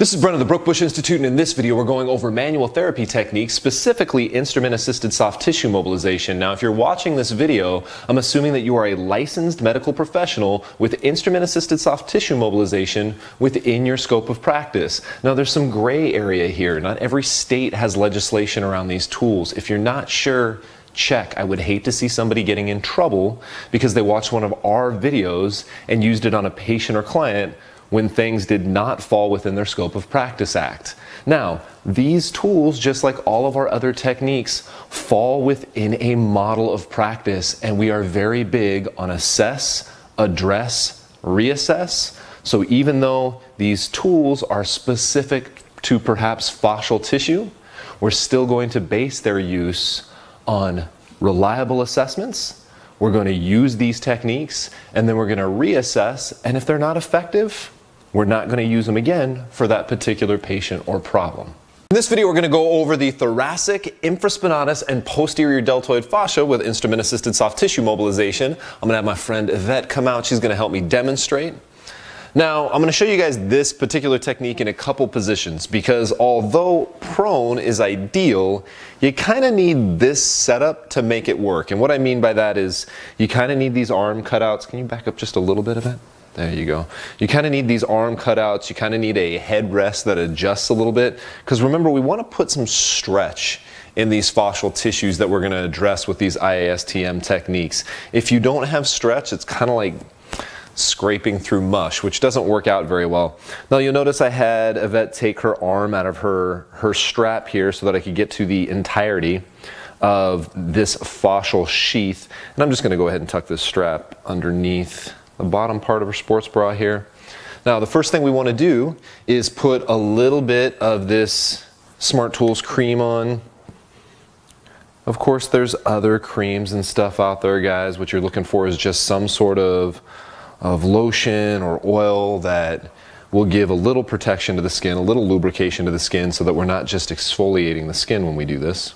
This is Brent of the Brook Bush Institute, and in this video we're going over manual therapy techniques, specifically instrument-assisted soft tissue mobilization. Now, if you're watching this video, I'm assuming that you are a licensed medical professional with instrument-assisted soft tissue mobilization within your scope of practice. Now, there's some gray area here. Not every state has legislation around these tools. If you're not sure, check. I would hate to see somebody getting in trouble because they watched one of our videos and used it on a patient or client when things did not fall within their scope of practice act. Now, these tools, just like all of our other techniques, fall within a model of practice, and we are very big on assess, address, reassess. So even though these tools are specific to perhaps fascial tissue, we're still going to base their use on reliable assessments. We're going to use these techniques, and then we're going to reassess, and if they're not effective, we're not going to use them again for that particular patient or problem. In this video, we're going to go over the thoracic, infraspinatus, and posterior deltoid fascia with instrument-assisted soft tissue mobilization. I'm going to have my friend Yvette come out. She's going to help me demonstrate. Now, I'm going to show you guys this particular technique in a couple positions because although prone is ideal, you kind of need this setup to make it work. And what I mean by that is you kind of need these arm cutouts. Can you back up just a little bit of it? There you go. You kind of need these arm cutouts. You kind of need a headrest that adjusts a little bit. Because remember, we want to put some stretch in these fascial tissues that we're going to address with these IASTM techniques. If you don't have stretch, it's kind of like scraping through mush, which doesn't work out very well. Now you'll notice I had Yvette take her arm out of her strap here so that I could get to the entirety of this fascial sheath. And I'm just going to go ahead and tuck this strap underneath the bottom part of her sports bra here. Now the first thing we want to do is put a little bit of this Smart Tools cream on. Of course there's other creams and stuff out there, guys. What you're looking for is just some sort of lotion or oil that will give a little protection to the skin, a little lubrication to the skin so that we're not just exfoliating the skin when we do this.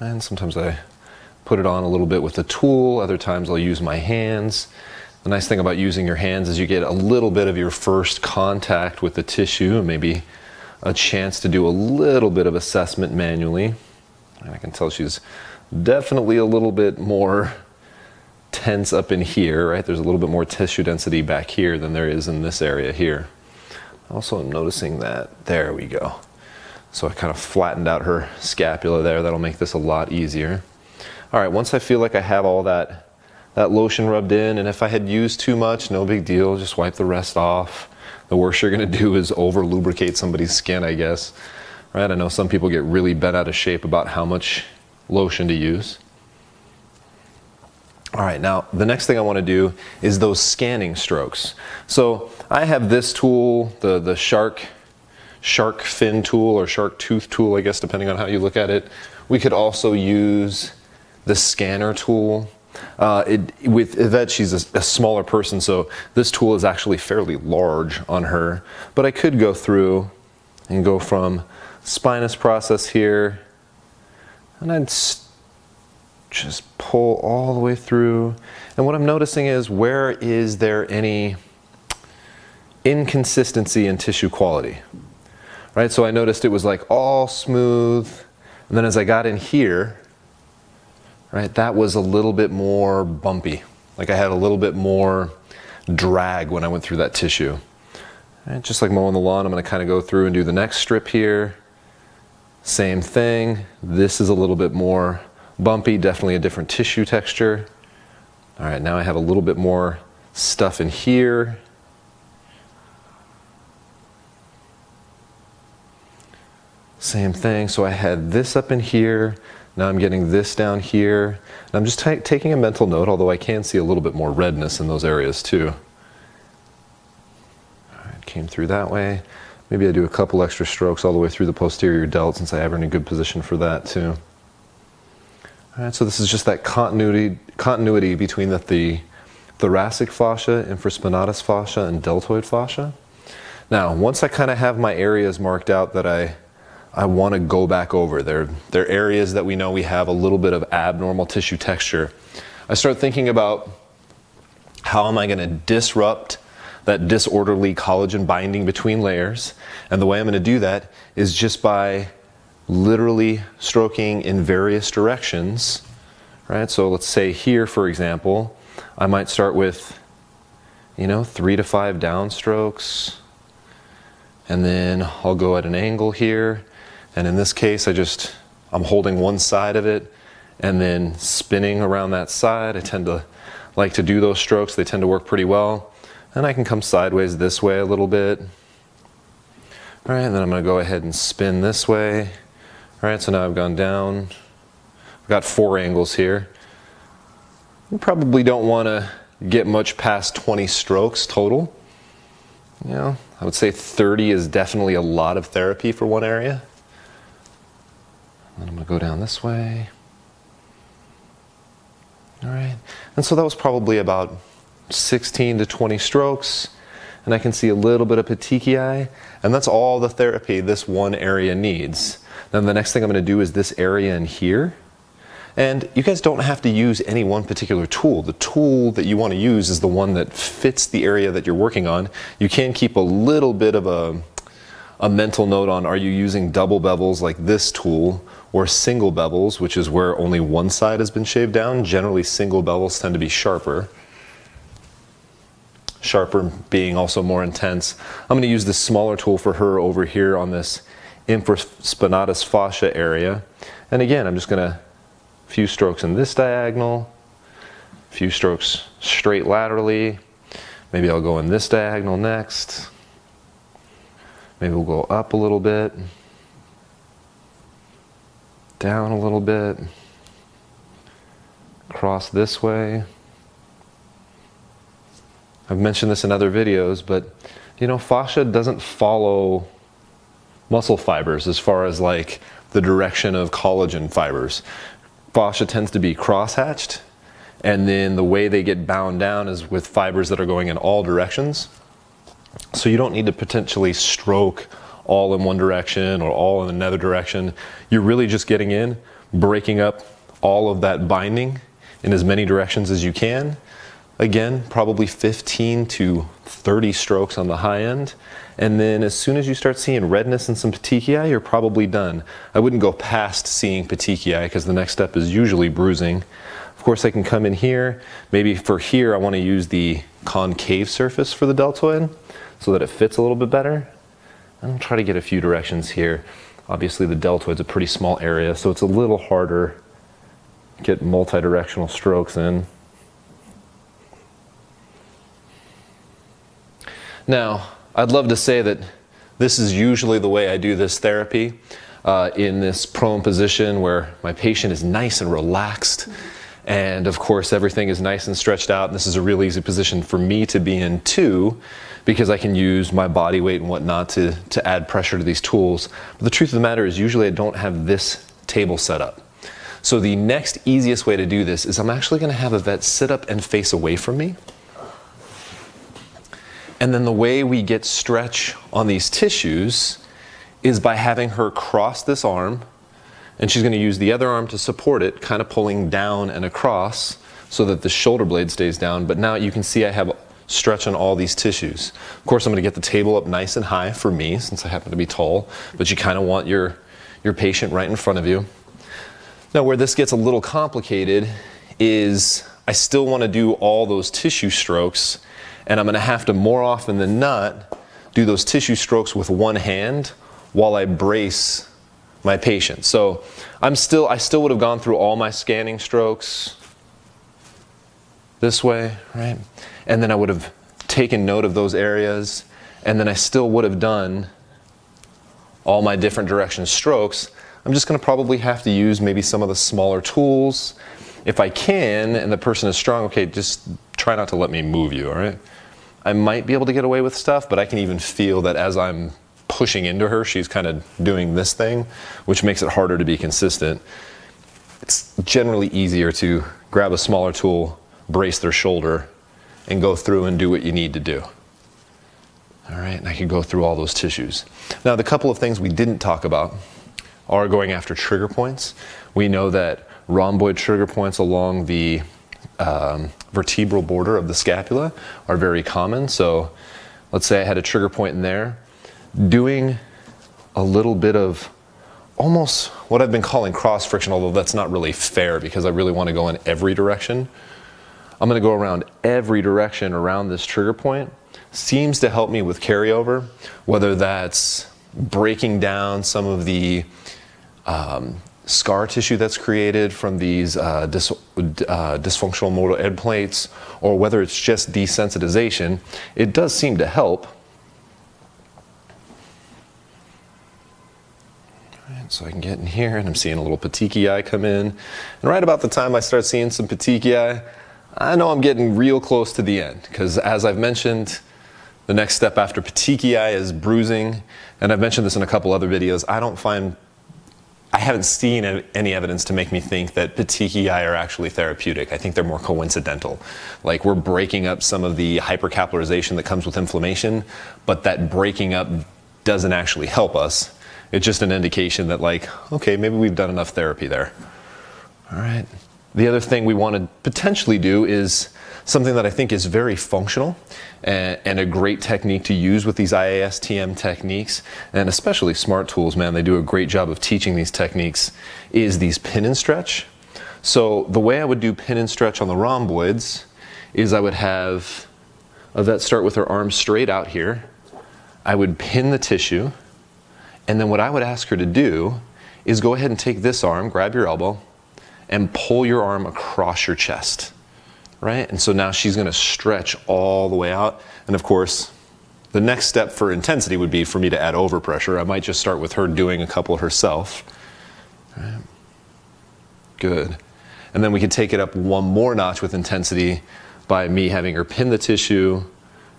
And sometimes I put it on a little bit with a tool, other times I'll use my hands. The nice thing about using your hands is you get a little bit of your first contact with the tissue and maybe a chance to do a little bit of assessment manually. And I can tell she's definitely a little bit more tense up in here, right? There's a little bit more tissue density back here than there is in this area here. Also, I'm noticing that, there we go. So I kind of flattened out her scapula there. That'll make this a lot easier. All right, once I feel like I have all that lotion rubbed in, and if I had used too much, no big deal, just wipe the rest off. The worst you're gonna do is over lubricate somebody's skin, I guess. Right? I know some people get really bent out of shape about how much lotion to use. All right, now the next thing I want to do is those scanning strokes. So I have this tool, the shark fin tool or shark tooth tool, I guess, depending on how you look at it. We could also use the scanner tool. With Yvette, she's a smaller person, so this tool is actually fairly large on her. But I could go through and go from spinous process here, and I'd just pull all the way through. And what I'm noticing is, where is there any inconsistency in tissue quality? Right, so I noticed it was like all smooth, and then as I got in here, right, that was a little bit more bumpy. Like I had a little bit more drag when I went through that tissue. Right, just like mowing the lawn, I'm going to kind of go through and do the next strip here. Same thing. This is a little bit more bumpy, definitely a different tissue texture. All right, now I have a little bit more stuff in here. Same thing, so I had this up in here. Now I'm getting this down here. And I'm just taking a mental note, although I can see a little bit more redness in those areas too. All right, came through that way. Maybe I do a couple extra strokes all the way through the posterior delt since I have her in a good position for that too. All right, so this is just that continuity between the thoracic fascia, infraspinatus fascia, and deltoid fascia. Now, once I kind of have my areas marked out that I want to go back over. They're areas that we know we have a little bit of abnormal tissue texture. I start thinking about how am I going to disrupt that disorderly collagen binding between layers. And the way I'm going to do that is just by literally stroking in various directions, right? So let's say here, for example, I might start with, 3 to 5 downstrokes, and then I'll go at an angle here. And in this case, I'm holding one side of it and then spinning around that side. I tend to like to do those strokes. They tend to work pretty well. And I can come sideways this way a little bit. All right, and then I'm going to go ahead and spin this way. All right, so now I've gone down. I've got 4 angles here. You probably don't want to get much past 20 strokes total. I would say 30 is definitely a lot of therapy for one area. And I'm going to go down this way. All right, and so that was probably about 16 to 20 strokes, and I can see a little bit of petechiae, and that's all the therapy this one area needs. Then the next thing I'm going to do is this area in here. And you guys don't have to use any one particular tool. The tool that you want to use is the one that fits the area that you're working on. You can keep a little bit of a mental note on, are you using double bevels like this tool, or single bevels, which is where only one side has been shaved down. Generally, single bevels tend to be sharper. Sharper being also more intense. I'm going to use this smaller tool for her over here on this Infraspinatus Fascia area. And again, I'm just going to few strokes in this diagonal, a few strokes straight laterally. Maybe I'll go in this diagonal next. Maybe we'll go up a little bit, down a little bit, cross this way. I've mentioned this in other videos, but fascia doesn't follow muscle fibers as far as like the direction of collagen fibers. Fascia tends to be cross-hatched, and then the way they get bound down is with fibers that are going in all directions. So you don't need to potentially stroke all in one direction or all in another direction. You're really just getting in, breaking up all of that binding in as many directions as you can. Again, probably 15 to 30 strokes on the high end. And then as soon as you start seeing redness and some petechiae, you're probably done. I wouldn't go past seeing petechiae because the next step is usually bruising. Of course, I can come in here. Maybe for here, I want to use the concave surface for the deltoid so that it fits a little bit better. And I'll try to get a few directions here. Obviously, the deltoid's a pretty small area, so it's a little harder to get multi-directional strokes in. Now, I'd love to say that this is usually the way I do this therapy, in this prone position where my patient is nice and relaxed, and of course everything is nice and stretched out, and this is a real easy position for me to be in too, because I can use my body weight and whatnot to add pressure to these tools. But the truth of the matter is usually I don't have this table set up. So the next easiest way to do this is I'm actually going to have a vet sit up and face away from me. And then the way we get stretch on these tissues is by having her cross this arm, and she's going to use the other arm to support it, kind of pulling down and across so that the shoulder blade stays down. But now you can see I have stretch on all these tissues. Of course, I'm going to get the table up nice and high for me since I happen to be tall, but you kind of want your patient right in front of you. Now, where this gets a little complicated is I still want to do all those tissue strokes, and I'm going to have to more often than not do those tissue strokes with one hand while I brace my patient. So I still would have gone through all my scanning strokes this way, right? And then I would have taken note of those areas, and then I still would have done all my different direction strokes. I'm just going to probably have to use maybe some of the smaller tools. If I can, and the person is strong, okay, just try not to let me move you, all right? I might be able to get away with stuff, but I can even feel that as I'm pushing into her, she's kind of doing this thing, which makes it harder to be consistent. It's generally easier to grab a smaller tool, brace their shoulder, and go through and do what you need to do. All right, and I can go through all those tissues. Now, the couple of things we didn't talk about are going after trigger points. We know that rhomboid trigger points along the vertebral border of the scapula are very common. So let's say I had a trigger point in there, doing a little bit of almost what I've been calling cross friction, although that's not really fair because I really want to go in every direction. I'm going to go around every direction around this trigger point. Seems to help me with carryover, whether that's breaking down some of the scar tissue that's created from these dysfunctional modal end plates, or whether it's just desensitization. It does seem to help. So I can get in here, and I'm seeing a little petechiae come in. And right about the time I start seeing some petechiae, I know I'm getting real close to the end, because as I've mentioned, the next step after petechiae is bruising. And I've mentioned this in a couple other videos. I haven't seen any evidence to make me think that petechiae are actually therapeutic. I think they're more coincidental. Like, we're breaking up some of the hypercapillarization that comes with inflammation, but that breaking up doesn't actually help us. It's just an indication that, like, okay, maybe we've done enough therapy there. All right. The other thing we want to potentially do is something that I think is very functional and a great technique to use with these IASTM techniques, and especially Smart Tools, man, they do a great job of teaching these techniques, is these pin and stretch. So the way I would do pin and stretch on the rhomboids is I would have a vet start with her arms straight out here. I would pin the tissue. And then what I would ask her to do is go ahead and take this arm, grab your elbow, and pull your arm across your chest, right? And so now she's gonna stretch all the way out. And of course, the next step for intensity would be for me to add overpressure. I might just start with her doing a couple herself. Right. Good. And then we could take it up one more notch with intensity by me having her pin the tissue,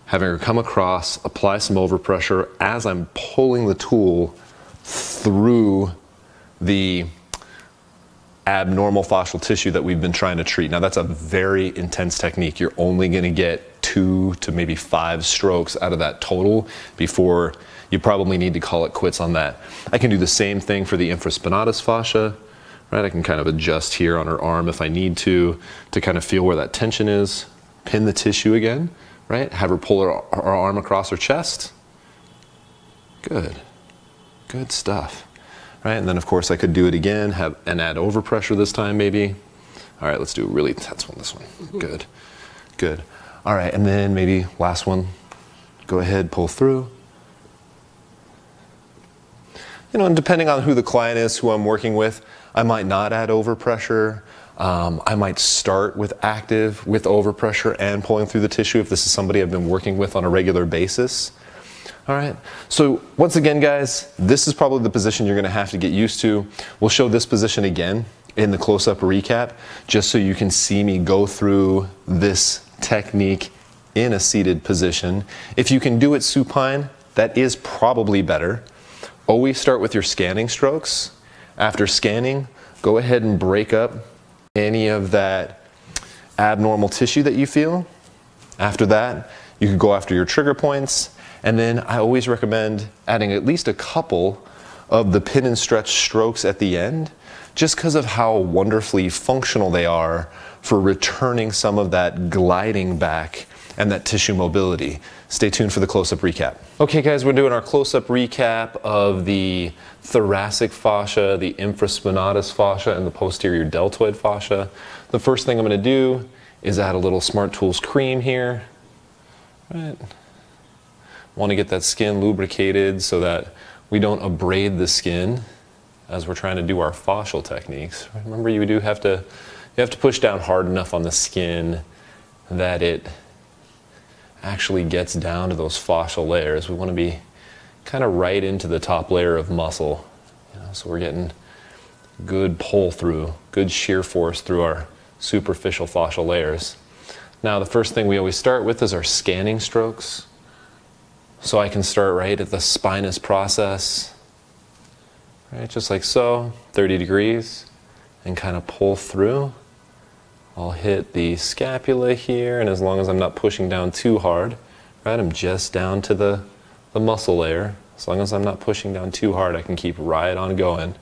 having her come across, apply some overpressure as I'm pulling the tool through the abnormal fascial tissue that we've been trying to treat. Now, that's a very intense technique. You're only going to get 2 to maybe 5 strokes out of that total before you probably need to call it quits on that. I can do the same thing for the infraspinatus fascia, right? I can kind of adjust here on her arm if I need to kind of feel where that tension is, pin the tissue again, right? Have her pull her arm across her chest. Good. Good stuff. Right? And then of course I could do it again, and add overpressure this time maybe. All right, let's do a really intense one, this one. Good. Good. All right, and then maybe last one. Go ahead, pull through. You know, and depending on who the client is, who I'm working with, I might not add overpressure. I might start with active, with overpressure and pulling through the tissue if this is somebody I've been working with on a regular basis. All right, so once again, guys, this is probably the position you're gonna have to get used to. We'll show this position again in the close-up recap, just so you can see me go through this technique in a seated position. If you can do it supine, that is probably better. Always start with your scanning strokes. After scanning, go ahead and break up any of that abnormal tissue that you feel. After that, you can go after your trigger points, and then I always recommend adding at least a couple of the pin and stretch strokes at the end, just because of how wonderfully functional they are for returning some of that gliding back and that tissue mobility. Stay tuned for the close-up recap. Okay guys, we're doing our close-up recap of the thoracic fascia, the infraspinatus fascia, and the posterior deltoid fascia. The first thing I'm going to do is add a little Smart Tools cream here. Right. Want to get that skin lubricated so that we don't abrade the skin as we're trying to do our fascial techniques. Remember, you have to push down hard enough on the skin that it actually gets down to those fascial layers. We want to be kind of right into the top layer of muscle, so we're getting good pull through, good shear force through our superficial fascial layers. Now, the first thing we always start with is our scanning strokes. So I can start right at the spinous process, right, just like so, 30 degrees, and kind of pull through. I'll hit the scapula here, and as long as I'm not pushing down too hard, right, I'm just down to the muscle layer. As long as I'm not pushing down too hard, I can keep right on going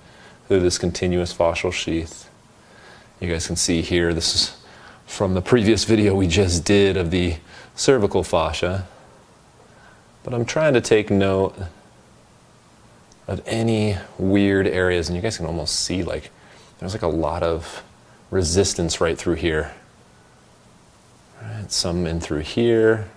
through this continuous fascial sheath. You guys can see here, this is from the previous video we just did of the cervical fascia. But I'm trying to take note of any weird areas, and you guys can almost see like there's like a lot of resistance right through here. All right, some in through here.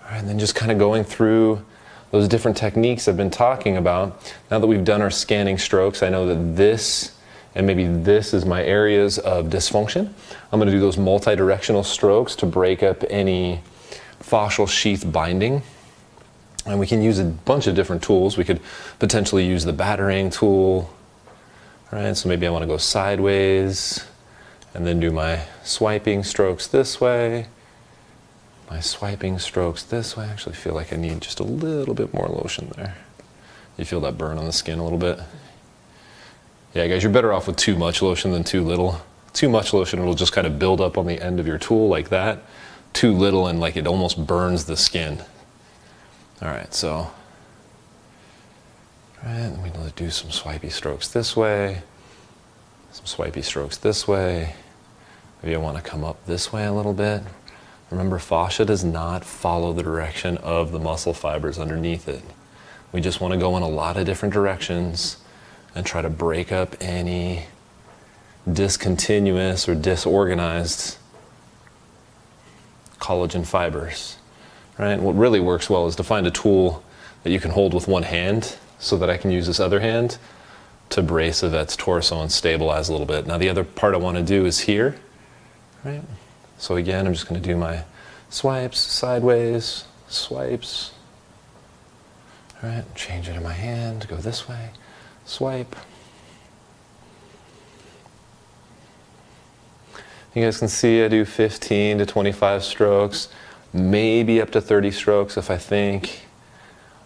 All right, and then just kind of going through those different techniques I've been talking about. Now that we've done our scanning strokes, I know that this and maybe this is my areas of dysfunction. I'm going to do those multi-directional strokes to break up any fascial sheath binding. And we can use a bunch of different tools. We could potentially use the battering tool. All right, so maybe I want to go sideways and then do my swiping strokes this way. My swiping strokes this way. I actually feel like I need just a little bit more lotion there. You feel that burn on the skin a little bit? Yeah, guys, you're better off with too much lotion than too little. Too much lotion, it'll just kind of build up on the end of your tool like that. Too little and like it almost burns the skin. All right, so, all right, let me do some swipey strokes this way, some swipey strokes this way. Maybe I want to come up this way a little bit. Remember, fascia does not follow the direction of the muscle fibers underneath it. We just want to go in a lot of different directions and try to break up any discontinuous or disorganized collagen fibers. Right? What really works well is to find a tool that you can hold with one hand so that I can use this other hand to brace Yvette's torso and stabilize a little bit. Now the other part I want to do is here. Right? So again, I'm just going to do my swipes, sideways, swipes. All right, change it in my hand, go this way. Swipe. You guys can see I do 15 to 25 strokes, maybe up to 30 strokes if I think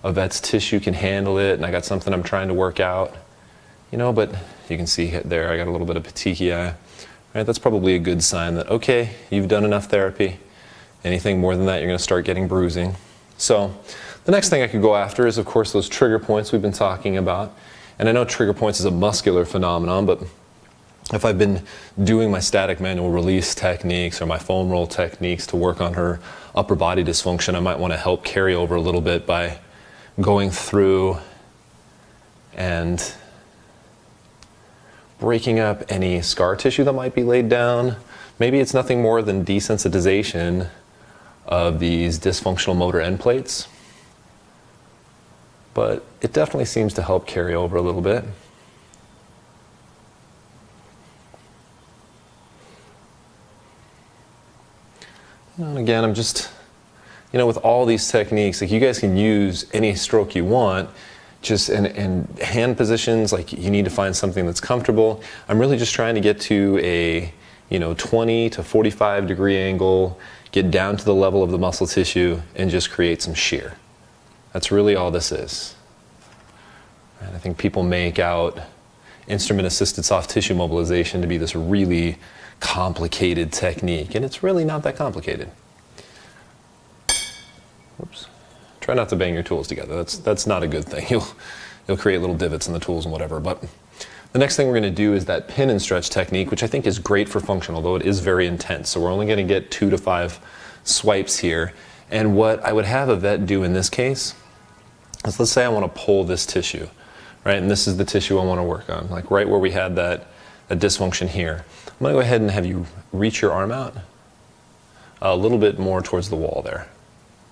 Yvette's tissue can handle it and I got something I'm trying to work out. You know, but you can see there I got a little bit of petechiae. Right, that's probably a good sign that, okay, you've done enough therapy. Anything more than that, you're going to start getting bruising. So the next thing I could go after is, of course, those trigger points we've been talking about. And I know trigger points is a muscular phenomenon, but if I've been doing my static manual release techniques or my foam roll techniques to work on her upper body dysfunction, I might want to help carry over a little bit by going through and breaking up any scar tissue that might be laid down. Maybe it's nothing more than desensitization of these dysfunctional motor end plates. But it definitely seems to help carry over a little bit. And again, I'm just, you know, with all these techniques, like you guys can use any stroke you want, just in hand positions, like you need to find something that's comfortable. I'm really just trying to get to a, you know, 20 to 45 degree angle, get down to the level of the muscle tissue and just create some shear. That's really all this is. And I think people make out instrument-assisted soft tissue mobilization to be this really complicated technique, and it's really not that complicated. Whoops. Try not to bang your tools together. That's not a good thing. You'll create little divots in the tools and whatever. But the next thing we're going to do is that pin and stretch technique, which I think is great for function, although it is very intense. So we're only going to get 2 to 5 swipes here. And what I would have Yvette do in this case is, let's say I want to pull this tissue, right? And this is the tissue I want to work on, like right where we had that dysfunction here. I'm going to go ahead and have you reach your arm out a little bit more towards the wall there.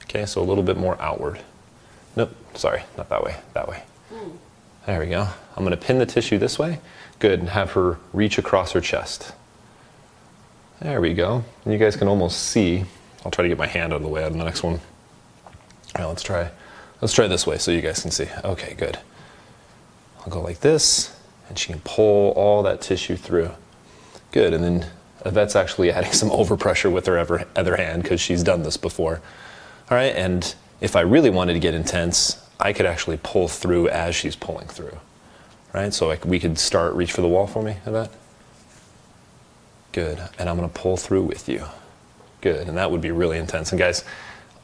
Okay, so a little bit more outward. Nope, sorry, not that way, that way. There we go. I'm going to pin the tissue this way. Good, and have her reach across her chest. There we go. And you guys can almost see. I'll try to get my hand out of the way on the next one. All right, let's try this way so you guys can see. Okay, good. I'll go like this, and she can pull all that tissue through. Good, and then Yvette's actually adding some overpressure with her other hand because she's done this before. All right, and if I really wanted to get intense, I could actually pull through as she's pulling through. Right, so we could reach for the wall for me, Yvette. Good, and I'm gonna pull through with you. Good, and that would be really intense. And guys,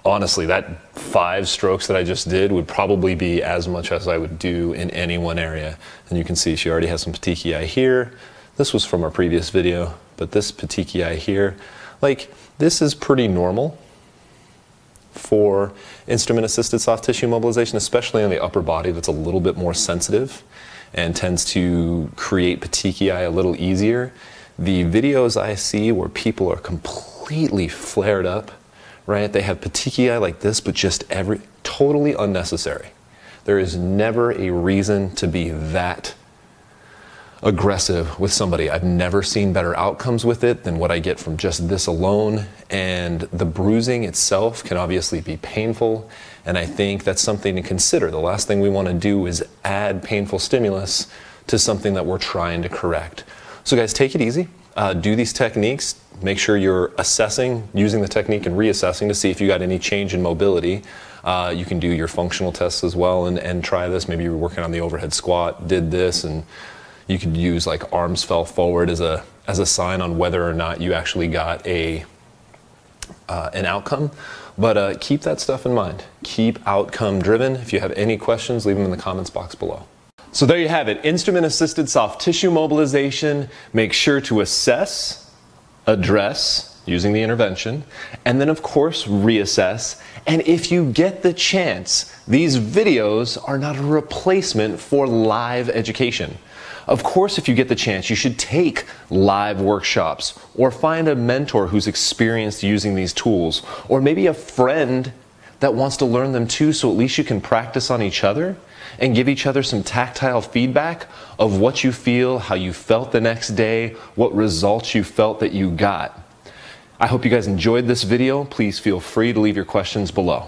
honestly, that 5 strokes that I just did would probably be as much as I would do in any one area. And you can see she already has some petechiae here. This was from our previous video, but this petechiae here, like, this is pretty normal for instrument-assisted soft tissue mobilization, especially on the upper body that's a little bit more sensitive and tends to create petechiae a little easier. The videos I see where people are completely flared up, right? They have petechiae like this, but just totally unnecessary. There is never a reason to be that aggressive with somebody. I've never seen better outcomes with it than what I get from just this alone. And the bruising itself can obviously be painful. And I think that's something to consider. The last thing we want to do is add painful stimulus to something that we're trying to correct. So guys, take it easy. Do these techniques. Make sure you're assessing, using the technique and reassessing to see if you got any change in mobility. You can do your functional tests as well and try this. Maybe you were working on the overhead squat, did this, and you could use like arms fell forward as a sign on whether or not you actually got an outcome. But keep that stuff in mind. Keep outcome driven. If you have any questions, leave them in the comments box below. So there you have it, instrument-assisted soft tissue mobilization. Make sure to assess, address using the intervention, and then of course reassess. And if you get the chance, these videos are not a replacement for live education. Of course, if you get the chance, you should take live workshops or find a mentor who's experienced using these tools, or maybe a friend that wants to learn them too, so at least you can practice on each other and give each other some tactile feedback of what you feel, how you felt the next day, what results you felt that you got. I hope you guys enjoyed this video. Please feel free to leave your questions below.